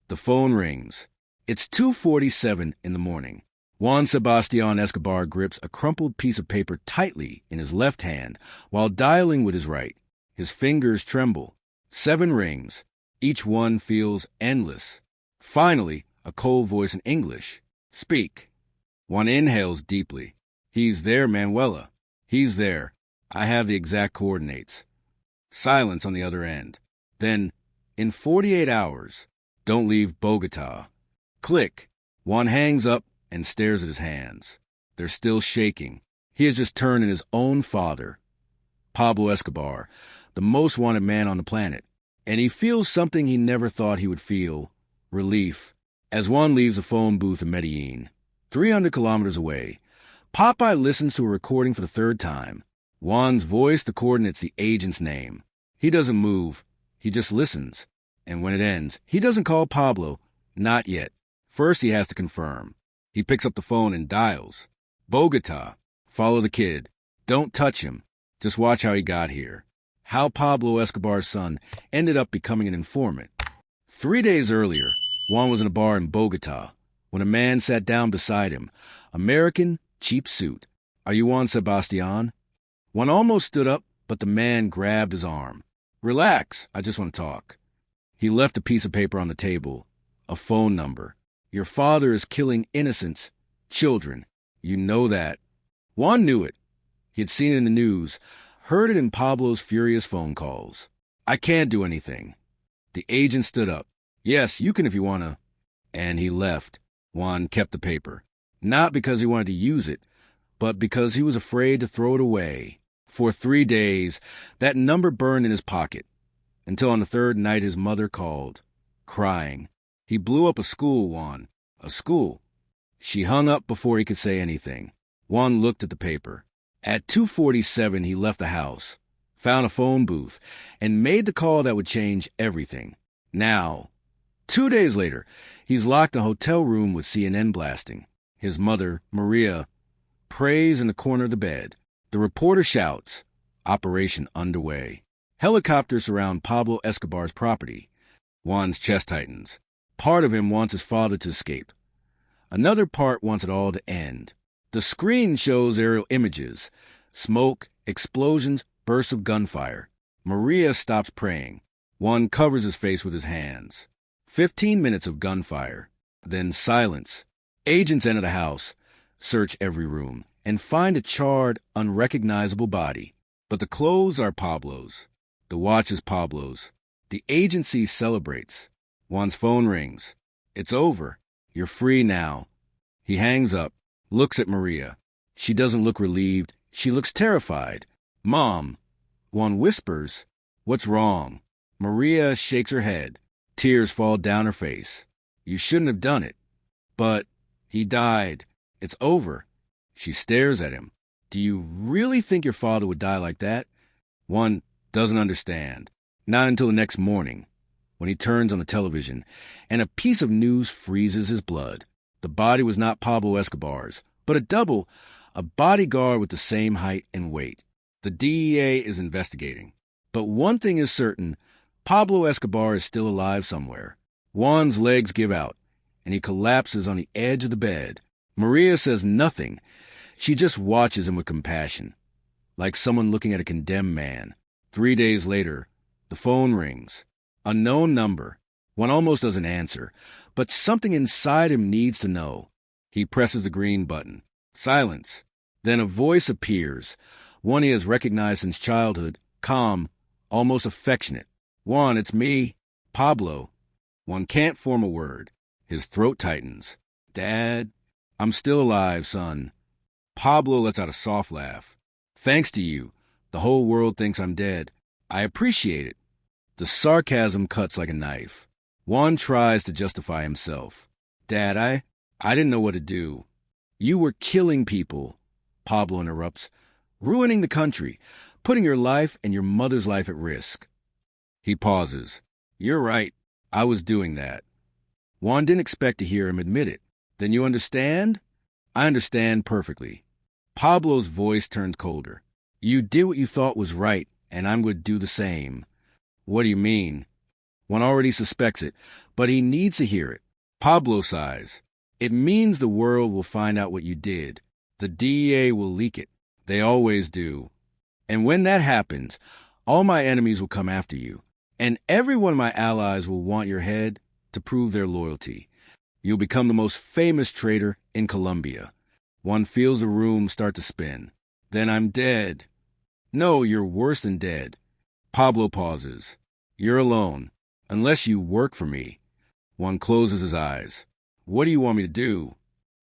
The phone rings. It's 2:47 in the morning. Juan Sebastian Escobar grips a crumpled piece of paper tightly in his left hand while dialing with his right. His fingers tremble. 7 rings. Each one feels endless. Finally, a cold voice in English. Speak. Juan inhales deeply. He's there, Manuela. He's there. I have the exact coordinates. Silence on the other end. Then, in 48 hours, don't leave Bogota. Click. Juan hangs up and stares at his hands. They're still shaking. He has just turned in his own father, Pablo Escobar, the most wanted man on the planet. And he feels something he never thought he would feel, relief, as Juan leaves the phone booth in Medellin. 300 kilometers away, Popeye listens to a recording for the third time. Juan's voice, the coordinates, the agent's name. He doesn't move. He just listens. And when it ends, he doesn't call Pablo. Not yet. First, he has to confirm. He picks up the phone and dials. Bogota. Follow the kid. Don't touch him. Just watch how he got here. How Pablo Escobar's son ended up becoming an informant. 3 days earlier, Juan was in a bar in Bogota when a man sat down beside him. American, cheap suit. Are you Juan Sebastian? Juan almost stood up, but the man grabbed his arm. Relax, I just want to talk. He left a piece of paper on the table. A phone number. Your father is killing innocents, children. You know that. Juan knew it. He had seen it in the news, heard it in Pablo's furious phone calls. I can't do anything. The agent stood up. Yes, you can if you want to. And he left. Juan kept the paper. Not because he wanted to use it, but because he was afraid to throw it away. For 3 days, that number burned in his pocket, until on the third night his mother called, crying. He blew up a school, Juan. A school. She hung up before he could say anything. Juan looked at the paper. At 2:47, he left the house, found a phone booth, and made the call that would change everything. Now, 2 days later, he's locked in a hotel room with CNN blasting. His mother, Maria, prays in the corner of the bed. The reporter shouts, operation underway. Helicopters surround Pablo Escobar's property. Juan's chest tightens. Part of him wants his father to escape. Another part wants it all to end. The screen shows aerial images, smoke, explosions, bursts of gunfire. Maria stops praying. Juan covers his face with his hands. 15 minutes of gunfire. Then silence. Agents enter the house, search every room, and find a charred, unrecognizable body. But the clothes are Pablo's. The watch is Pablo's. The agency celebrates. Juan's phone rings. It's over. You're free now. He hangs up, looks at Maria. She doesn't look relieved. She looks terrified. Mom. Juan whispers, what's wrong? Maria shakes her head. Tears fall down her face. You shouldn't have done it. But he died. It's over. She stares at him. Do you really think your father would die like that? Juan doesn't understand. Not until the next morning, when he turns on the television, and a piece of news freezes his blood. The body was not Pablo Escobar's, but a double, a bodyguard with the same height and weight. The DEA is investigating. But one thing is certain, Pablo Escobar is still alive somewhere. Juan's legs give out, and he collapses on the edge of the bed. Maria says nothing. She just watches him with compassion, like someone looking at a condemned man. 3 days later, the phone rings. Unknown number. One almost doesn't answer, but something inside him needs to know. He presses the green button. Silence. Then a voice appears, one he has recognized since childhood, calm, almost affectionate. Juan, it's me, Pablo. One can't form a word. His throat tightens. Dad, I'm still alive, son. Pablo lets out a soft laugh. Thanks to you, the whole world thinks I'm dead. I appreciate it. The sarcasm cuts like a knife. Juan tries to justify himself. Dad, I didn't know what to do. You were killing people, Pablo interrupts, ruining the country, putting your life and your mother's life at risk. He pauses. You're right. I was doing that. Juan didn't expect to hear him admit it. Then you understand? I understand perfectly. Pablo's voice turns colder. You did what you thought was right, and I'm going to do the same. What do you mean? One already suspects it, but he needs to hear it. Pablo sighs. It means the world will find out what you did. The DEA will leak it. They always do. And when that happens, all my enemies will come after you. And every one of my allies will want your head to prove their loyalty. You'll become the most famous traitor in Colombia. One feels the room start to spin. Then I'm dead. No, you're worse than dead. Pablo pauses. You're alone, unless you work for me. One closes his eyes. What do you want me to do?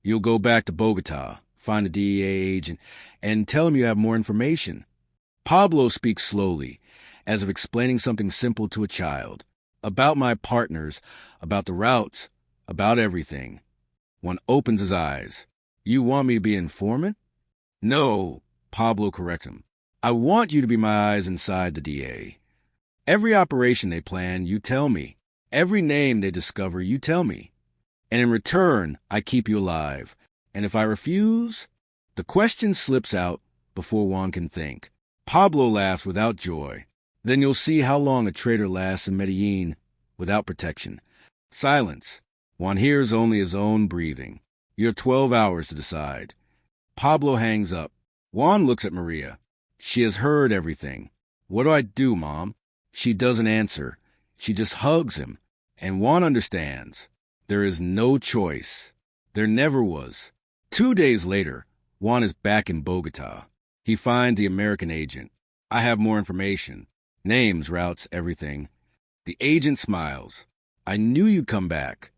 You'll go back to Bogota, find a DEA agent, and tell him you have more information. Pablo speaks slowly, as if explaining something simple to a child. About my partners, about the routes, about everything. One opens his eyes. You want me to be an informant? No, Pablo corrects him. I want you to be my eyes inside the DA. Every operation they plan, you tell me. Every name they discover, you tell me. And in return, I keep you alive. And if I refuse, the question slips out before one can think. Pablo laughs without joy. Then you'll see how long a traitor lasts in Medellin without protection. Silence. One hears only his own breathing. You have 12 hours to decide. Pablo hangs up. Juan looks at Maria. She has heard everything. What do I do, Mom? She doesn't answer. She just hugs him. And Juan understands. There is no choice. There never was. 2 days later, Juan is back in Bogota. He finds the American agent. I have more information. Names, routes, everything. The agent smiles. I knew you'd come back.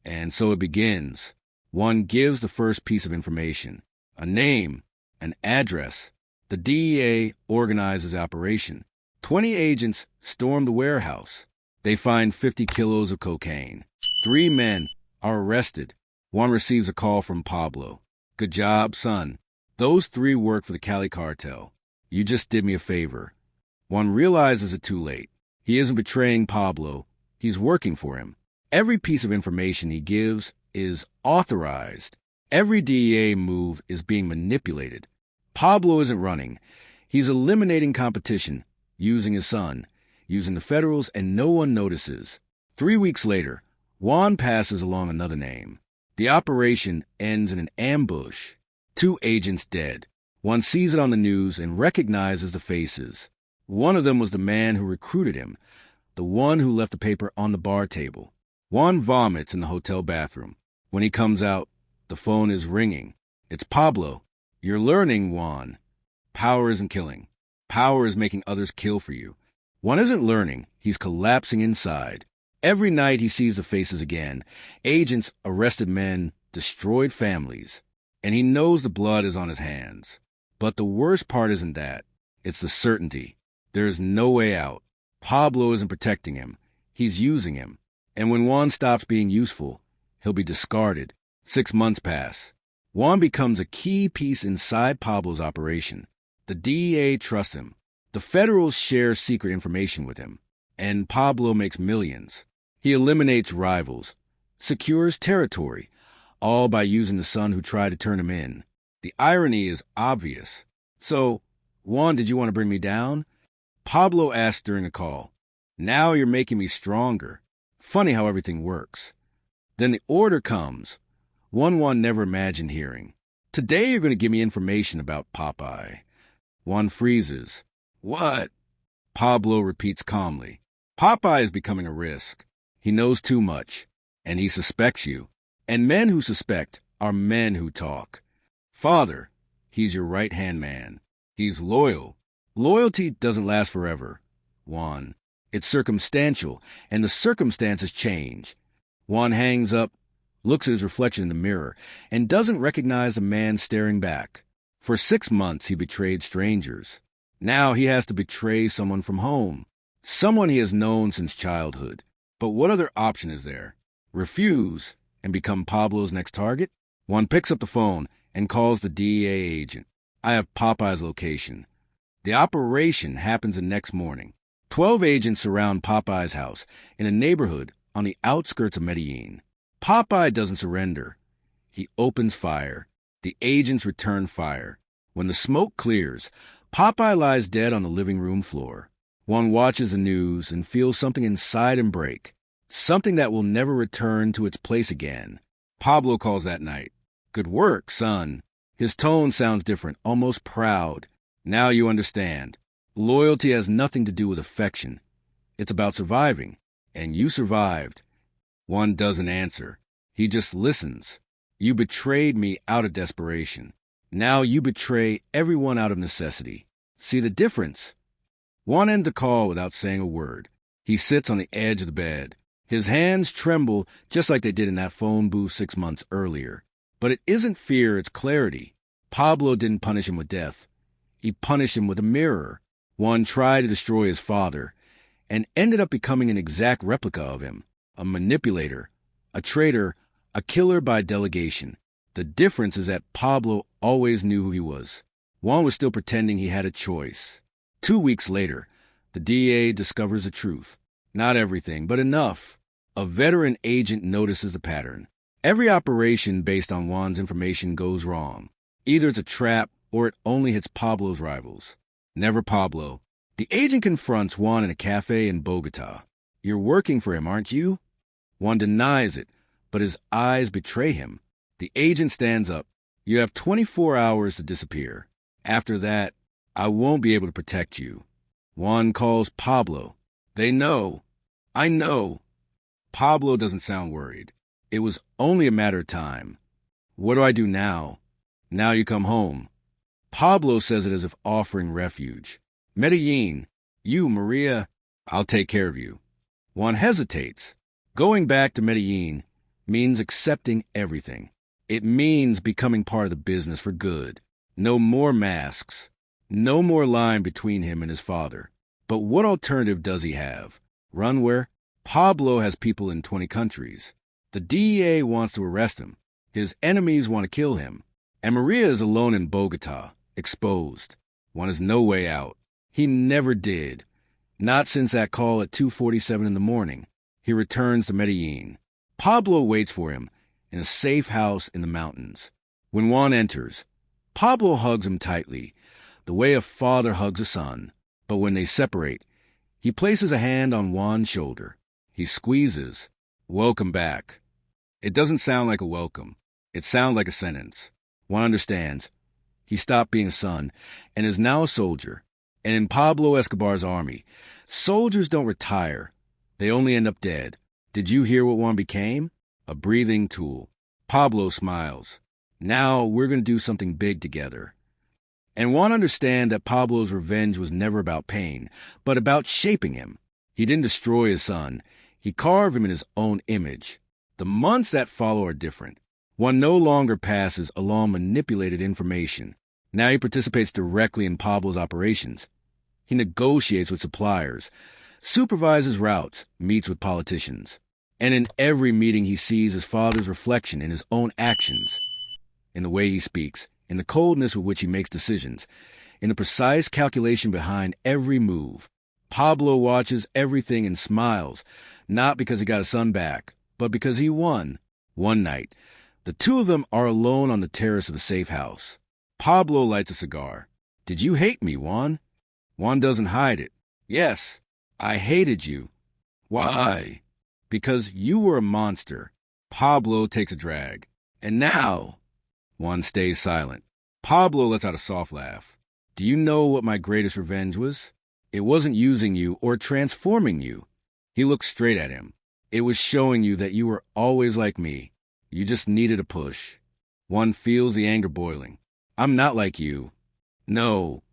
And so it begins. One gives the first piece of information. A name, an address. The DEA organizes the operation. 20 agents storm the warehouse. They find 50 kilos of cocaine. 3 men are arrested. One receives a call from Pablo. Good job, son. Those 3 work for the Cali cartel. You just did me a favor. One realizes it too late. He isn't betraying Pablo. He's working for him. Every piece of information he gives is authorized. Every DEA move is being manipulated. Pablo isn't running. He's eliminating competition, using his son, using the Federals, and no one notices. 3 weeks later, Juan passes along another name. The operation ends in an ambush. 2 agents dead. One sees it on the news and recognizes the faces. One of them was the man who recruited him, the one who left the paper on the bar table. Juan vomits in the hotel bathroom. When he comes out, the phone is ringing. It's Pablo. You're learning, Juan. Power isn't killing. Power is making others kill for you. One isn't learning. He's collapsing inside. Every night he sees the faces again. Agents, arrested men, destroyed families. And he knows the blood is on his hands. But the worst part isn't that. It's the certainty. There is no way out. Pablo isn't protecting him. He's using him. And when Juan stops being useful, he'll be discarded. 6 months pass. Juan becomes a key piece inside Pablo's operation. The DEA trusts him. The Federals share secret information with him. And Pablo makes millions. He eliminates rivals, secures territory, all by using the son who tried to turn him in. The irony is obvious. So, Juan, did you want to bring me down? Pablo asked during a call. Now you're making me stronger. Funny how everything works. Then the order comes. One never imagined hearing. Today you're going to give me information about Popeye. One freezes. What? Pablo repeats calmly. Popeye is becoming a risk. He knows too much, and he suspects you. And men who suspect are men who talk. Father, he's your right-hand man. He's loyal. Loyalty doesn't last forever, Juan. It's circumstantial, and the circumstances change. Juan hangs up, looks at his reflection in the mirror, and doesn't recognize the man staring back. For 6 months he betrayed strangers. Now he has to betray someone from home, someone he has known since childhood. But what other option is there? Refuse and become Pablo's next target? One picks up the phone and calls the DEA agent. I have Popeye's location. The operation happens the next morning. 12 agents surround Popeye's house in a neighborhood on the outskirts of Medellin. Popeye doesn't surrender. He opens fire. The agents return fire. When the smoke clears, Popeye lies dead on the living room floor. Juan watches the news and feels something inside him break, something that will never return to its place again. Pablo calls that night. "Good work, son." His tone sounds different, almost proud. "Now you understand. Loyalty has nothing to do with affection. It's about surviving. And you survived." Juan doesn't answer. He just listens. "You betrayed me out of desperation. Now you betray everyone out of necessity. See the difference?" Juan ends the call without saying a word. He sits on the edge of the bed. His hands tremble just like they did in that phone booth 6 months earlier. But it isn't fear, it's clarity. Pablo didn't punish him with death. He punished him with a mirror. Juan tried to destroy his father and ended up becoming an exact replica of him, a manipulator, a traitor, a killer by delegation. The difference is that Pablo always knew who he was. Juan was still pretending he had a choice. 2 weeks later, the DA discovers the truth. Not everything, but enough. A veteran agent notices the pattern. Every operation based on Juan's information goes wrong. Either it's a trap or it only hits Pablo's rivals. Never Pablo. The agent confronts Juan in a cafe in Bogota. "You're working for him, aren't you?" Juan denies it, but his eyes betray him. The agent stands up. "You have 24 hours to disappear. After that, I won't be able to protect you." Juan calls Pablo. "They know. I know." Pablo doesn't sound worried. "It was only a matter of time." "What do I do now?" "Now you come home." Pablo says it as if offering refuge. "Medellin, you, Maria, I'll take care of you." Juan hesitates. Going back to Medellin means accepting everything. It means becoming part of the business for good. No more masks. No more line between him and his father. But what alternative does he have? Run where? Pablo has people in 20 countries. The DEA wants to arrest him. His enemies want to kill him. And Maria is alone in Bogota, exposed. Juan has no way out. He never did. Not since that call at 2:47 in the morning. He returns to Medellin. Pablo waits for him in a safe house in the mountains. When Juan enters, Pablo hugs him tightly, the way a father hugs a son. But when they separate, he places a hand on Juan's shoulder. He squeezes. "Welcome back." It doesn't sound like a welcome. It sounds like a sentence. Juan understands. He stopped being a son and is now a soldier. And in Pablo Escobar's army, soldiers don't retire. They only end up dead. Did you hear what Juan became? A breathing tool. Pablo smiles. Now we're going to do something big together. And Juan understands that Pablo's revenge was never about pain, but about shaping him. He didn't destroy his son. He carved him in his own image. The months that follow are different. Juan no longer passes along manipulated information. Now he participates directly in Pablo's operations. He negotiates with suppliers, supervises routes, meets with politicians. And in every meeting he sees his father's reflection in his own actions, in the way he speaks, in the coldness with which he makes decisions, in the precise calculation behind every move. Pablo watches everything and smiles, not because he got his son back, but because he won. One night, the two of them are alone on the terrace of the safe house. Pablo lights a cigar. "Did you hate me, Juan?" Juan doesn't hide it. "Yes, I hated you." "Why?" "Because you were a monster." Pablo takes a drag. "And now?" Juan stays silent. Pablo lets out a soft laugh. "Do you know what my greatest revenge was? It wasn't using you or transforming you." He looks straight at him. "It was showing you that you were always like me. You just needed a push." Juan feels the anger boiling. "I'm not like you." "No."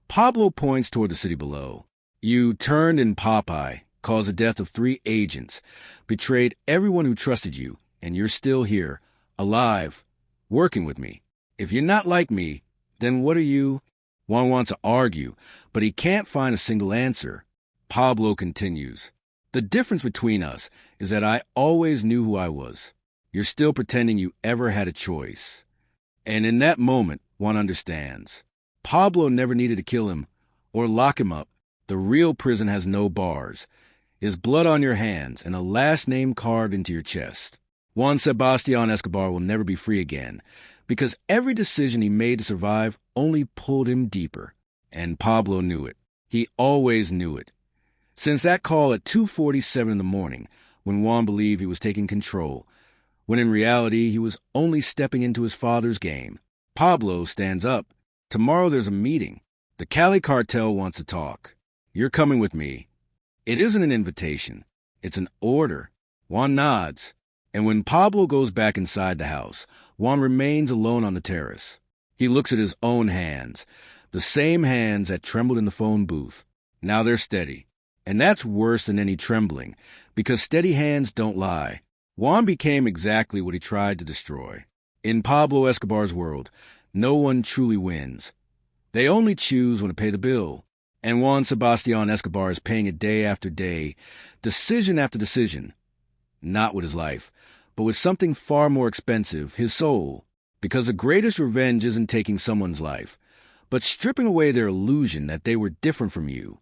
Pablo points toward the city below. "You turned in Popeye, caused the death of 3 agents, betrayed everyone who trusted you, and you're still here, alive, working with me. If you're not like me, then what are you?" Juan wants to argue, but he can't find a single answer. Pablo continues. "The difference between us is that I always knew who I was. You're still pretending you ever had a choice." And in that moment, Juan understands. Pablo never needed to kill him or lock him up. The real prison has no bars. Is blood on your hands and a last name carved into your chest. Juan Sebastián Escobar will never be free again, because every decision he made to survive only pulled him deeper. And Pablo knew it. He always knew it. Since that call at 2:47 in the morning, when Juan believed he was taking control, when in reality he was only stepping into his father's game, Pablo stands up. Tomorrow there's a meeting. The Cali cartel wants to talk. You're coming with me. It isn't an invitation. It's an order. Juan nods. And when Pablo goes back inside the house, Juan remains alone on the terrace. He looks at his own hands, the same hands that trembled in the phone booth. Now they're steady. And that's worse than any trembling, because steady hands don't lie. Juan became exactly what he tried to destroy. In Pablo Escobar's world, no one truly wins. They only choose when to pay the bill. And Juan Sebastian Escobar is paying it day after day, decision after decision. Not with his life, but with something far more expensive, his soul. Because the greatest revenge isn't taking someone's life, but stripping away their illusion that they were different from you.